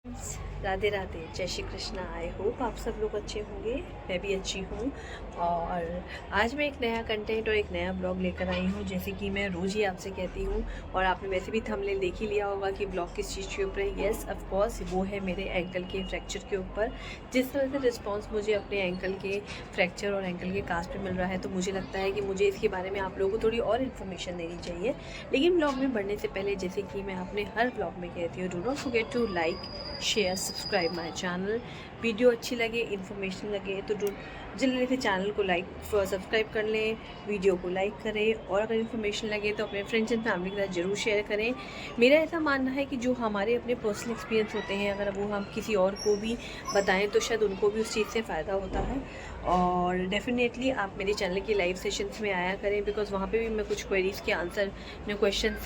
Friends, Radhe Radhe, जय Shri Krishna. I hope आप सब लोग अच्छे होंगे। मैं भी अच्छी हूँ। और आज मैं एक नया कंटेंट और एक नया ब्लॉग लेकर आई हूँ। जैसे कि मैं रोज़ ही आपसे कहती हूँ और आपने वैसे भी थंबनेल देख ही लिया होगा कि ब्लॉग किस चीज़ के ऊपर है। येस, ऑफ कोर्स वो है मेरे एंकल के फ्रैक्चर के ऊपर। जिस तरह से रिस्पॉन्स मुझे अपने एंकल के फ्रैक्चर और एंकल के कास्ट पे मिल रहा है, तो मुझे लगता है कि मुझे इसके बारे में आप लोगों को थोड़ी और इन्फॉर्मेशन देनी चाहिए। लेकिन ब्लॉग में बढ़ने से पहले, जैसे कि मैं अपने हर ब्लॉग में कहती हूँ, do not forget to like, share, subscribe my channel. Video अच्छी लगे, इन्फॉर्मेशन लगे तो जल्दी से चैनल को लाइक सब्सक्राइब कर लें, वीडियो को लाइक करें, और अगर इन्फॉर्मेशन लगे तो अपने फ्रेंड्स एंड फैमिली के साथ ज़रूर शेयर करें। मेरा ऐसा मानना है कि जो हमारे अपने पर्सनल एक्सपीरियंस होते हैं, अगर वो हम किसी और को भी बताएं तो शायद उनको भी उस चीज़ से फ़ायदा होता है। और डेफिनेटली आप मेरे चैनल की लाइव सेशंस में आया करें, बिकॉज़ वहाँ पे भी मैं कुछ क्वेरीज़ के आंसर, मैं क्वेश्चंस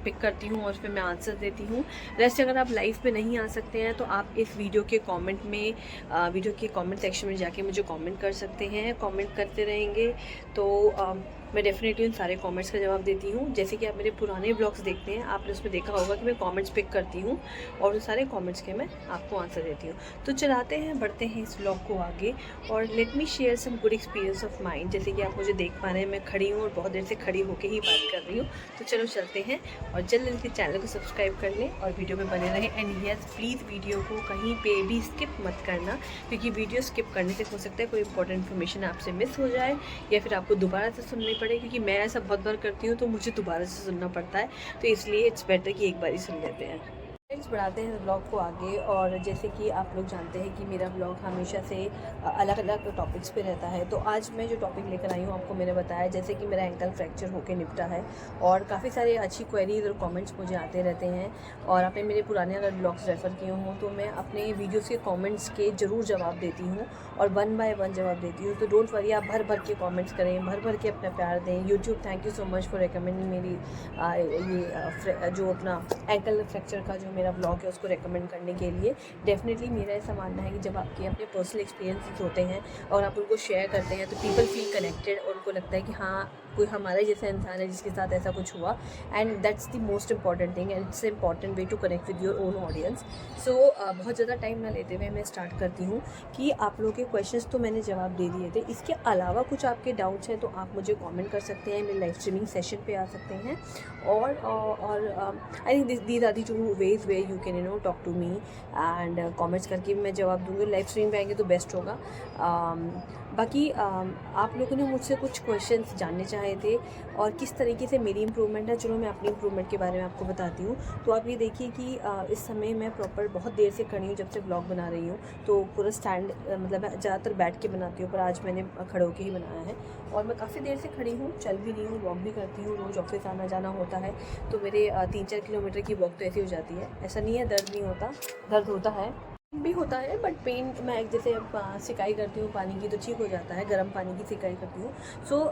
पिक करती हूँ और उस पर मैं आंसर देती हूँ। रेस्ट अगर आप लाइव पे नहीं आ सकते हैं तो आप इस वीडियो के कमेंट में, वीडियो के कमेंट सेक्शन में जाके मुझे कमेंट कर सकते हैं। कमेंट करते रहेंगे तो मैं डेफिनेटली उन सारे कमेंट्स का जवाब देती हूँ। जैसे कि आप मेरे पुराने ब्लॉग्स देखते हैं, आपने उसमें देखा होगा कि मैं कमेंट्स पिक करती हूँ और उन सारे कमेंट्स के मैं आपको आंसर देती हूँ। तो चलाते हैं, बढ़ते हैं इस ब्लॉग को आगे, और let me share some good experience of mind. जैसे कि आप मुझे देख पा रहे हैं, मैं खड़ी हूँ और बहुत देर से खड़ी होकर ही बात कर रही हूँ। तो चलो चलते हैं, और जल्दी से चैनल को सब्सक्राइब कर लें और वीडियो में बने रहें। एंड यस, प्लीज़ वीडियो को कहीं पे भी स्किप मत करना, क्योंकि वीडियो स्किप करने से हो सकता है कोई इंपॉर्टेंट इन्फॉर्मेशन आपसे मिस हो जाए या फिर आपको दोबारा से सुननी पड़े, क्योंकि मैं ऐसा बहुत बार करती हूँ तो मुझे दोबारा से सुनना पड़ता है। तो इसलिए इट्स बेटर कि एक बार ही सुन लेते हैं। फ्रेंड्स, बढ़ाते हैं ब्लॉग को आगे। और जैसे कि आप लोग जानते हैं कि मेरा ब्लॉग हमेशा से अलग अलग टॉपिक्स पे रहता है। तो आज मैं जो टॉपिक लेकर आई हूँ, आपको मैंने बताया जैसे कि मेरा एंकल फ्रैक्चर होकर निपटा है, और काफ़ी सारे अच्छी क्वेरीज और कमेंट्स मुझे आते रहते हैं। और आपने मेरे पुराने अगर ब्लॉग्स रेफ़र किए हों तो मैं अपने वीडियोज़ के कॉमेंट्स के ज़रूर जवाब देती हूँ, और 1 बाय 1 जवाब देती हूँ। तो डोंट वरी, आप भर भर के कॉमेंट्स करें, भर भर के अपना प्यार दें। YouTube, thank you so much for recommending मेरी जो अपना एंकल फ्रैक्चर का जो मेरा ब्लॉग है उसको रेकमेंड करने के लिए। डेफिनेटली मेरा ऐसा मानना है कि जब आपके अपने पर्सनल एक्सपीरियंसेस होते हैं और आप उनको शेयर करते हैं, तो पीपल फील कनेक्टेड, और उनको लगता है कि हाँ, कोई हमारे जैसा इंसान है जिसके साथ ऐसा कुछ हुआ। And that's the most important thing, and it's important way to connect with your own audience. So बहुत ज़्यादा टाइम ना लेते हुए मैं स्टार्ट करती हूँ कि आप लोगों के क्वेश्चंस तो मैंने जवाब दे दिए थे। इसके अलावा कुछ आपके डाउट्स हैं तो आप मुझे कमेंट कर सकते हैं, मेरे लाइव स्ट्रीमिंग सेशन पे आ सकते हैं। और I think these are the two ways way you can talk to me, and comments करके मैं जवाब दूँगी। लाइव स्ट्रीम पे आएंगे तो बेस्ट होगा। बाकी आप लोगों ने मुझसे कुछ क्वेश्चंस जानने चाहे थे और किस तरीके से मेरी इंप्रूवमेंट है। चलो मैं अपनी इंप्रूवमेंट के बारे में आपको बताती हूँ। तो आप ये देखिए कि इस समय मैं प्रॉपर बहुत देर से खड़ी हूँ, जब से ब्लॉग बना रही हूँ। तो पूरा स्टैंड, मतलब मैं ज़्यादातर बैठ के बनाती हूँ, पर आज मैंने खड़े होकर ही बनाया है। और मैं काफ़ी देर से खड़ी हूँ, चल भी रही हूँ, वॉक भी करती हूँ। रोज़ ऑफिस आना जाना होता है तो मेरे 3-4 किलोमीटर की वॉक तो ऐसी हो जाती है। ऐसा नहीं है दर्द नहीं होता, दर्द होता है भी होता है, बट पेन मैं जैसे सिकाई करती हूँ पानी की तो ठीक हो जाता है, गर्म पानी की सिकाई करती हूँ। So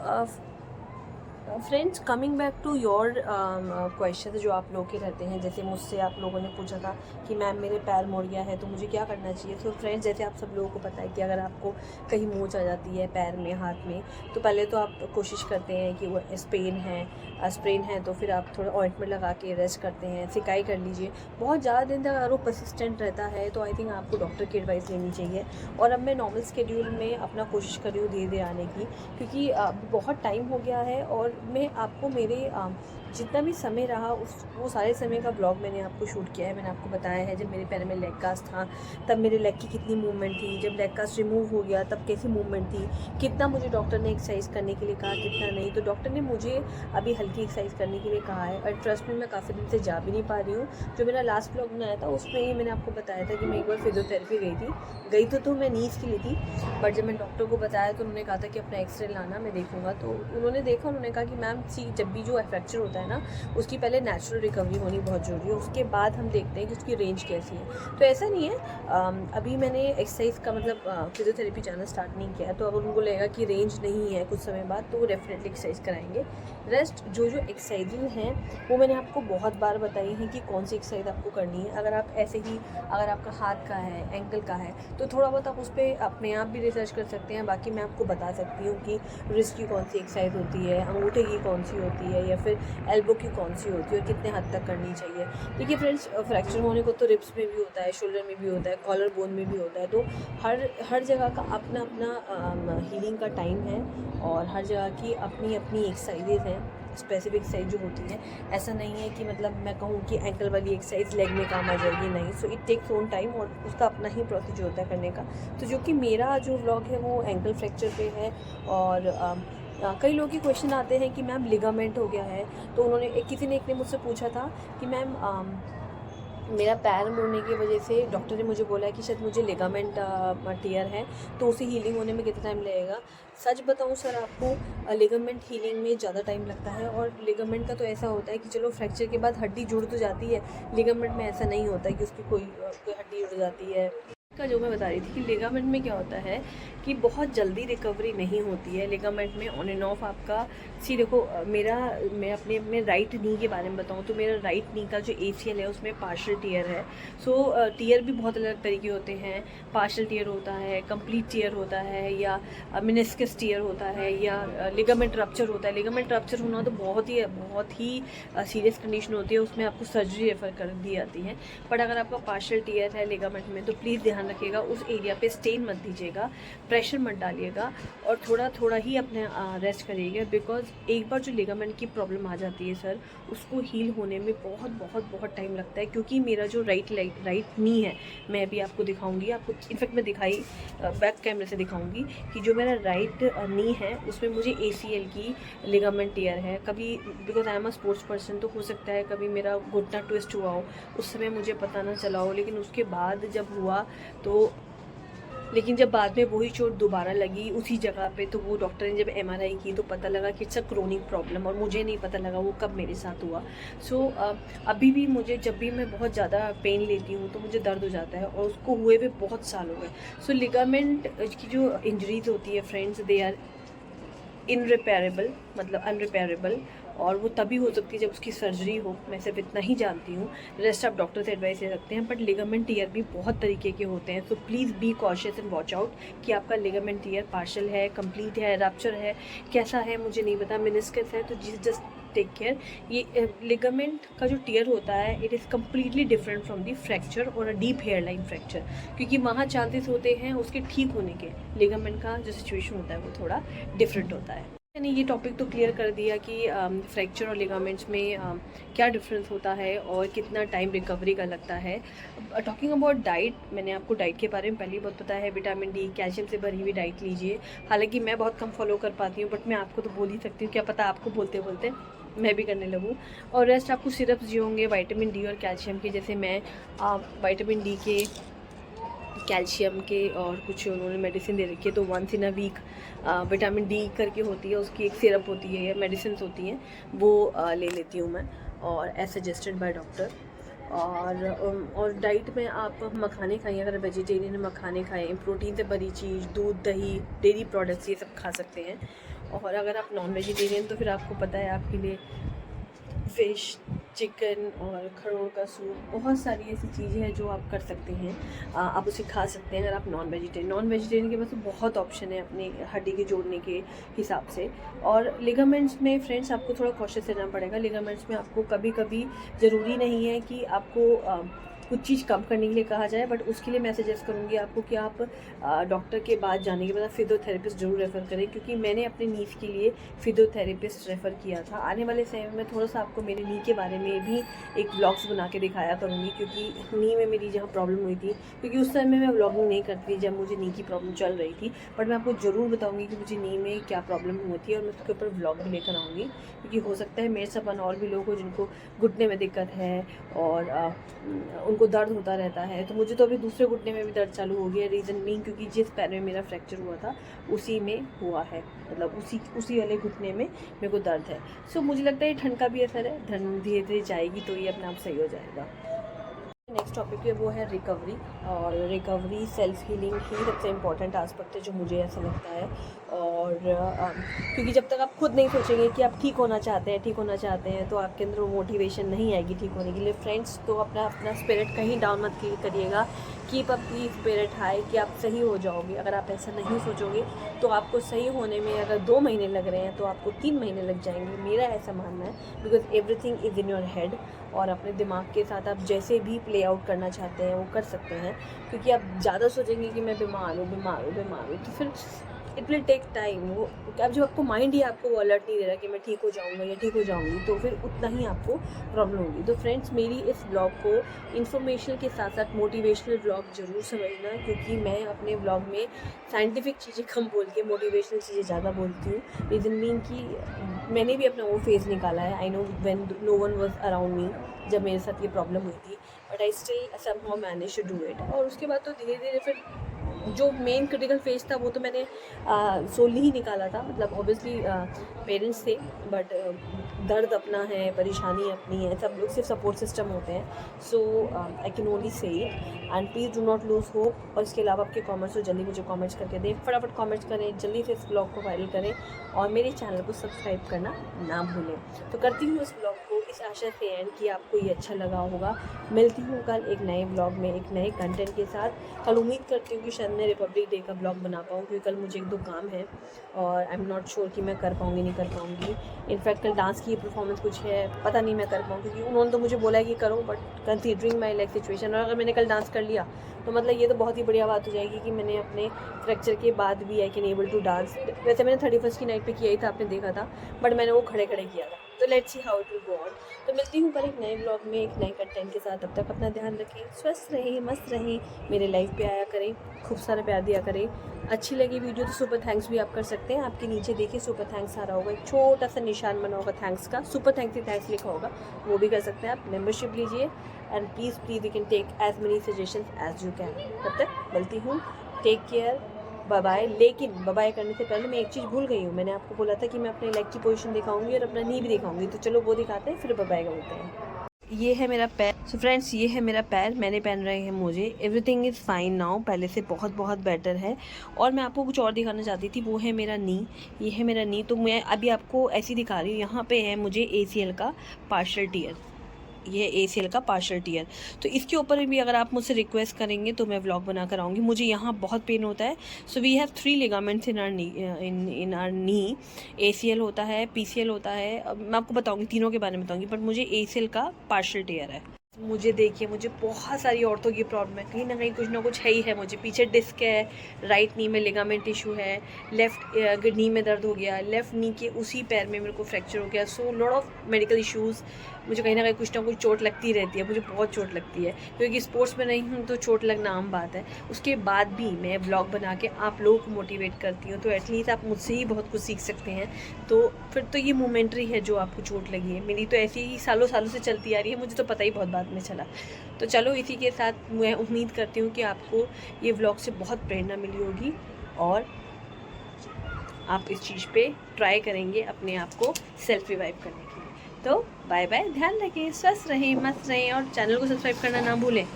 friends, coming back to your question जो आप लोग के रहते हैं, जैसे मुझसे आप लोगों ने पूछा था कि मैम मेरे पैर मुड़ गया है तो मुझे क्या करना चाहिए। तो फ्रेंड्स, जैसे आप सब लोगों को पता है कि अगर आपको कहीं मोच आ जाती है पैर में, हाथ में, तो पहले तो आप कोशिश करते हैं कि वो स्प्रेन है तो फिर आप थोड़ा ऑइंटमेंट लगा के रेस्ट करते हैं, सिकाई कर लीजिए। बहुत ज़्यादा दिन तक अगर वो परसिस्टेंट रहता है तो आई थिंक आपको डॉक्टर की एडवाइस लेनी चाहिए। और अब मैं नॉर्मल स्केड्यूल में अपना कोशिश कर रही हूँ धीरे धीरे आने की, क्योंकि बहुत टाइम हो गया है। और मैं आपको मेरे जितना भी समय रहा वो सारे समय का ब्लॉग मैंने आपको शूट किया है। मैंने आपको बताया है जब मेरे पैर में लेग कास्ट था तब मेरे लेग की कितनी मूवमेंट थी, जब लेग कास्ट रिमूव हो गया तब कैसी मूवमेंट थी, कितना मुझे डॉक्टर ने एक्सरसाइज करने के लिए कहा, कितना नहीं। तो डॉक्टर ने मुझे अभी हल्की एक्सरसाइज करने के लिए कहा है, और ट्रस्ट में मैं काफ़ी दिन से जा भी नहीं पा रही हूँ। जो मेरा लास्ट ब्लॉग बनाया था उसमें ही मैंने आपको बताया था कि मैं एक बार फिजियोथेरेपी गई तो मैं नीज़ के लिए थी। बट जब मैं डॉक्टर को बताया तो उन्होंने कहा था कि अपना एक्सरे लाना, मैं देखूँगा। तो उन्होंने देखा, उन्होंने कहा कि मैम जब भी जो फ्रैक्चर होता है ना, उसकी पहले नेचुरल रिकवरी होनी बहुत ज़रूरी है, उसके बाद हम देखते हैं कि उसकी रेंज कैसी है। तो ऐसा नहीं है, अभी मैंने एक्सरसाइज का मतलब फिजियोथेरेपी जाना स्टार्ट नहीं किया है। तो अगर उनको लगेगा कि रेंज नहीं है कुछ समय बाद तो वो डेफिनेटली एक्सरसाइज कराएंगे। रेस्ट जो एक्सरसाइजेज हैं वो मैंने आपको बहुत बार बताई हैं कि कौन सी एक्सरसाइज आपको करनी है। अगर आप ऐसे ही, अगर आपका हाथ का है, एंकल का है, तो थोड़ा बहुत आप उस पर अपने आप भी रिसर्च कर सकते हैं। बाकी मैं आपको बता सकती हूँ कि रिस्ट की कौन सी एक्सरसाइज होती है, अंगूठे की कौन सी होती है, या फिर एल्बो की कौन सी होती है और कितने हद तक करनी चाहिए। देखिए फ्रेंड्स, फ्रैक्चर होने को तो रिब्स में भी होता है, शोल्डर में भी होता है, कॉलर बोन में भी होता है। तो हर जगह का अपना अपना हीलिंग का टाइम है और हर जगह की अपनी अपनी एक्सरसाइजेज हैं, स्पेसिफिक एक्सरसाइज जो होती है। ऐसा नहीं है कि मतलब मैं कहूँ कि एंकल वाली एक्सरसाइज लेग में काम आ जाएगी, नहीं। So it takes own time और उसका अपना ही प्रोसीजर होता है करने का। तो जो कि मेरा जो व्लॉग है वो एंकल फ्रैक्चर पे है। और कई लोगों के क्वेश्चन आते हैं कि मैम लिगामेंट हो गया है। तो उन्होंने किसी ने मुझसे पूछा था कि मैम मेरा पैर मुड़ने की वजह से डॉक्टर ने मुझे बोला है कि शायद मुझे लिगामेंट टियर है, तो उसे हीलिंग होने में कितना टाइम लगेगा। सच बताऊं सर, आपको लिगामेंट हीलिंग में ज़्यादा टाइम लगता है। और लिगामेंट का तो ऐसा होता है कि चलो फ्रैक्चर के बाद हड्डी जुड़ तो जाती है, लिगामेंट में ऐसा नहीं होता है कि उसकी कोई हड्डी जुड़ जाती है। का जो मैं बता रही थी कि लिगामेंट में क्या होता है कि बहुत जल्दी रिकवरी नहीं होती है। लिगामेंट में ऑन एंड ऑफ आपका देखो, मैं अपने राइट नी के बारे में बताऊं तो मेरा राइट नी का जो ACL है उसमें पार्शियल टियर है। सो टियर भी बहुत अलग तरीके होते हैं। पार्शियल टियर होता है, कंप्लीट टियर होता है, या मेनिस्कस टियर होता है, या लिगामेंट रप्चर होता है। लिगामेंट रप्चर होना तो बहुत ही सीरियस कंडीशन होती है, उसमें आपको सर्जरी रेफर कर दी जाती है। बट अगर आपका पार्शियल टियर है लिगामेंट में तो प्लीज़ ध्यान रखिएगा, उस एरिया पे स्टेन मत दीजिएगा, प्रेशर मत डालिएगा और थोड़ा थोड़ा ही अपने रेस्ट करिएगा। बिकॉज एक बार जो लिगामेंट की प्रॉब्लम आ जाती है सर, उसको हील होने में बहुत बहुत बहुत टाइम लगता है। क्योंकि मेरा जो राइट नी है, मैं अभी आपको दिखाऊंगी, आपको इनफेक्ट मैं दिखाई बैक कैमरे से दिखाऊंगी कि जो मेरा राइट नी है उसमें मुझे ACL की लिगामेंट टियर है। कभी because I am a sports person, तो हो सकता है कभी मेरा घुटना ट्विस्ट हुआ हो, उस समय मुझे पता ना चला हो, लेकिन उसके बाद जब हुआ तो जब बाद में वही चोट दोबारा लगी उसी जगह पे, तो वो डॉक्टर ने जब MRI की तो पता लगा कि इट्स अ क्रोनिक प्रॉब्लम, और मुझे नहीं पता लगा वो कब मेरे साथ हुआ। सो अभी भी मुझे जब भी मैं बहुत ज़्यादा पेन लेती हूँ तो मुझे दर्द हो जाता है, और उसको हुए हुए बहुत साल हो गए। सो लिगामेंट की जो इंजरीज होती है फ्रेंड्स, दे आर इनरिपेयरेबल, मतलब अनरिपेयरेबल, और वो तभी हो सकती है जब उसकी सर्जरी हो। मैं सिर्फ इतना ही जानती हूँ, रेस्ट आप डॉक्टर से एडवाइस ले सकते हैं। बट लिगामेंट टियर भी बहुत तरीके के होते हैं। So please be cautious and watch out कि आपका लिगामेंट टियर पार्शियल है, कंप्लीट है, रप्चर है, कैसा है मुझे नहीं पता, मेनिस्कस है, तो जस्ट टेक केयर। ये लिगामेंट का जो टियर होता है, it is completely different from the fracture और a deep hairline fracture, क्योंकि वहाँ चांसेस होते हैं उसके ठीक होने के। लिगामेंट का जो सिचुएशन होता है वो थोड़ा डिफरेंट होता है। मैंने ये टॉपिक तो क्लियर कर दिया कि फ्रैक्चर और लिगामेंट्स में क्या डिफरेंस होता है और कितना टाइम रिकवरी का लगता है। टॉकिंग अबाउट डाइट, मैंने आपको डाइट के बारे में पहले ही बहुत पता है। विटामिन डी, कैल्शियम से भरी हुई डाइट लीजिए। हालांकि मैं बहुत कम फॉलो कर पाती हूँ, बट मैं आपको तो बोल ही सकती हूँ, क्या पता आपको बोलते बोलते मैं भी करने लगूँ। और रेस्ट आपको सिरप्स जो होंगे विटामिन डी और कैल्शियम के, जैसे मैं विटामिन डी के, कैल्शियम के और कुछ उन्होंने मेडिसिन दे रखी है, तो once in a week vitamin D करके होती है, उसकी एक सिरप होती है या मेडिसिन होती हैं, वो ले लेती हूँ मैं, और एज सजेस्टेड बाय डॉक्टर। और डाइट में आप मखाने खाइए, अगर वेजिटेरियन है मखाने खाएं, प्रोटीन से भरी चीज़, दूध, दही, डेयरी प्रोडक्ट्स, ये सब खा सकते हैं। और अगर आप नॉन वेजिटेरियन तो फिर आपको पता है आपके लिए फ़िश, चिकन और खरोड़ का सूप, बहुत सारी ऐसी चीज़ें हैं जो आप कर सकते हैं, आप उसे खा सकते हैं अगर आप नॉन वेजिटेरियन के पास तो बहुत ऑप्शन है अपनी हड्डी के जोड़ने के हिसाब से। और लिगामेंट्स में फ्रेंड्स आपको थोड़ा कॉशियस रहना पड़ेगा। लिगामेंट्स में आपको कभी कभी ज़रूरी नहीं है कि आपको कुछ चीज़ कम करने के लिए कहा जाए, बट उसके लिए मैं सजेस्ट करूँगी आपको कि आप डॉक्टर के बाद जाने के बाद फिजियोथेरेपिस्ट जरूर रेफ़र करें, क्योंकि मैंने अपने नीज के लिए फिजियोथेरेपिस्ट रेफ़र किया था। आने वाले समय में थोड़ा सा आपको मेरे नी के बारे में भी एक व्लॉग्स बना के दिखाया करूँगी, क्योंकि नी में मेरी जहाँ प्रॉब्लम हुई थी, क्योंकि उस समय मैं व्लॉगिंग नहीं करती थी जब मुझे नी की प्रॉब्लम चल रही थी, बट मैं आपको ज़रूर बताऊँगी कि मुझे नी में क्या प्रॉब्लम हुई थी, और मैं उसके ऊपर व्लॉग भी लेकर आऊँगी, क्योंकि हो सकता है मेरे साथ और भी लोग हो जिनको घुटने में दिक्कत है और उनको दर्द होता रहता है। तो मुझे तो अभी दूसरे घुटने में भी दर्द चालू हो गया, रीज़न मीन क्योंकि जिस पैर में मेरा फ्रैक्चर हुआ था उसी में हुआ है, मतलब उसी वाले घुटने में मेरे को दर्द है। सो मुझे लगता है ये ठंड का भी असर है, ठंड धीरे धीरे जाएगी तो ये अपने आप सही हो जाएगा। नेक्स्ट टॉपिक है वो है रिकवरी। और रिकवरी सेल्फ हीलिंग ही सबसे इम्पॉर्टेंट एस्पेक्ट है जो मुझे ऐसा लगता है। और क्योंकि जब तक आप खुद नहीं सोचेंगे कि आप ठीक होना चाहते हैं तो आपके अंदर वो मोटिवेशन नहीं आएगी ठीक होने के लिए। फ्रेंड्स, तो अपना स्पिरिट कहीं डाउन मत करिएगा, keep up the spirit high कि आप सही हो जाओगे। अगर आप ऐसा नहीं सोचोगे तो आपको सही होने में अगर 2 महीने लग रहे हैं तो आपको 3 महीने लग जाएंगे, मेरा ऐसा मानना है। Because everything is in your head, और अपने दिमाग के साथ आप जैसे भी प्ले आउट करना चाहते हैं वो कर सकते हैं। क्योंकि आप ज़्यादा सोचेंगे कि मैं बीमार हूँ तो फिर इट विल टेक टाइम। वो अब जब आपको माइंड ही आपको वो अलर्ट नहीं दे रहा कि मैं ठीक हो जाऊँगा या ठीक हो जाऊँगी, तो फिर उतना ही आपको प्रॉब्लम होगी। तो फ्रेंड्स, मेरी इस ब्लॉग को इन्फॉर्मेशनल के साथ साथ मोटिवेशनल ब्लॉग ज़रूर समझना, क्योंकि मैं अपने ब्लॉग में साइंटिफिक चीज़ें कम बोल के मोटिवेशनल चीज़ें ज़्यादा बोलती हूँ। रीज़न मीन कि मैंने भी अपना वो फेज़ निकाला है। I know when no one was around me, जब मेरे साथ ये प्रॉब्लम हुई थी, but I still somehow manage to do it. और उसके बाद तो धीरे धीरे फिर जो मेन क्रिटिकल फेज था वो तो मैंने सोली ही निकाला था। मतलब ऑब्वियसली पेरेंट्स थे, बट दर्द अपना है, परेशानी अपनी है, सब लोग सिर्फ सपोर्ट सिस्टम होते हैं। सो I can only say it, and please do not lose hope. और इसके अलावा आपके कमेंट्स हो जल्दी मुझे कमेंट्स करके दें, फटाफट कमेंट्स करें, जल्दी से इस ब्लॉग को वायरल करें और मेरे चैनल को सब्सक्राइब करना ना भूलें। तो करती हूँ इस ब्लॉग को इस आशा से एंड कि आपको ये अच्छा लगा होगा। मिलती हूँ कल एक नए ब्लॉग में एक नए कंटेंट के साथ। कल उम्मीद करती हूँ कि शायद मैं रिपब्लिक डे का ब्लॉग बना पाऊँ, क्योंकि कल मुझे 1-2 काम है और आई एम नॉट श्योर कि मैं कर पाऊँगी नहीं कर पाऊँगी। इनफैक्ट कल डांस की परफॉर्मेंस कुछ है, पता नहीं मैं कर पाऊँ, क्योंकि उन्होंने तो मुझे बोला है कि करो, but considering my life situation, और अगर मैंने कल डांस कर लिया तो मतलब ये तो बहुत ही बढ़िया बात हो जाएगी कि मैंने अपने फ्रैक्चर के बाद भी I can able to dance. वैसे मैंने 31st की नाइट पे किया ही था, आपने देखा था, बट मैंने वो खड़े किया था। तो let's see how it will go on. तो मिलती हूँ कल एक नए ब्लॉग में एक नए कंटेंट के साथ। तब तक अपना ध्यान रखें, स्वस्थ रहें, मस्त रहें, मेरे लाइफ पे आया करें, खूब सारा प्यार दिया करें। अच्छी लगी वीडियो तो सुपर थैंक्स भी आप कर सकते हैं। आपके नीचे देखिए सुपर थैंक्स आ रहा होगा, एक छोटा सा निशान बना होगा थैंक्स का, सुपर थैंक्स लिखा होगा, वो भी कर सकते हैं आप। मेंबरशिप लीजिए and please you can take as many suggestions as you can. तब तक मिलती हूँ, टेक केयर, बाय बाय। लेकिन बाय बाय करने से पहले मैं एक चीज़ भूल गई हूँ। मैंने आपको बोला था कि मैं अपने लेग की पोजीशन दिखाऊंगी और अपना नी भी दिखाऊंगी, तो चलो वो दिखाते हैं, फिर बाय बाय करते हैं। ये है मेरा पैर। सो फ्रेंड्स, ये है मेरा पैर, मैंने पहन रहे हैं मोजे। एवरीथिंग इज़ फाइन नाउ, पहले से बहुत बहुत बेटर है। और मैं आपको कुछ और दिखाना चाहती थी, वो है मेरा नी। ये है मेरा नी, तो मैं अभी आपको ऐसी दिखा रही हूँ। यहाँ पे है मुझे ACL का पार्शियल टीयर, ये ACL का पार्शियल टीयर। तो इसके ऊपर भी अगर आप मुझसे रिक्वेस्ट करेंगे तो मैं व्लॉग बना कर आऊँगी। मुझे यहाँ बहुत पेन होता है। So we have 3 ligaments in our knee. ACL होता है, PCL होता है, मैं आपको बताऊँगी, तीनों के बारे में बताऊँगी, बट मुझे ACL का पार्शियल टीयर है। मुझे देखिए, मुझे बहुत सारी औरतों की प्रॉब्लम है, कहीं ना कुछ है ही है। मुझे पीछे डिस्क है, राइट नी में लिगामेंट इशू है, लेफ़्ट नी में दर्द हो गया, लेफ़्ट नी के उसी पैर में मेरे को फ्रैक्चर हो गया। So lot of medical issues. मुझे कहीं ना कुछ चोट लगती रहती है, मुझे बहुत चोट लगती है, क्योंकि स्पोर्ट्स में नहीं हूँ तो चोट लगना आम बात है। उसके बाद भी मैं ब्लॉग बना के आप लोगों को मोटिवेट करती हूँ, तो एटलीस्ट आप मुझसे ही बहुत कुछ सीख सकते हैं। तो फिर तो ये मोमेंट्री है जो आपको चोट लगी है, मेरी तो ऐसी ही सालों से चलती आ रही है, मुझे तो पता ही बहुत बाद में चला। तो चलो, इसी के साथ मैं उम्मीद करती हूँ कि आपको ये व्लॉग से बहुत प्रेरणा मिली होगी और आप इस चीज़ पे ट्राई करेंगे अपने आप को सेल्फ रिवाइव करने के लिए। तो बाय बाय, ध्यान रखें, स्वस्थ रहें, मस्त रहें और चैनल को सब्सक्राइब करना ना भूलें।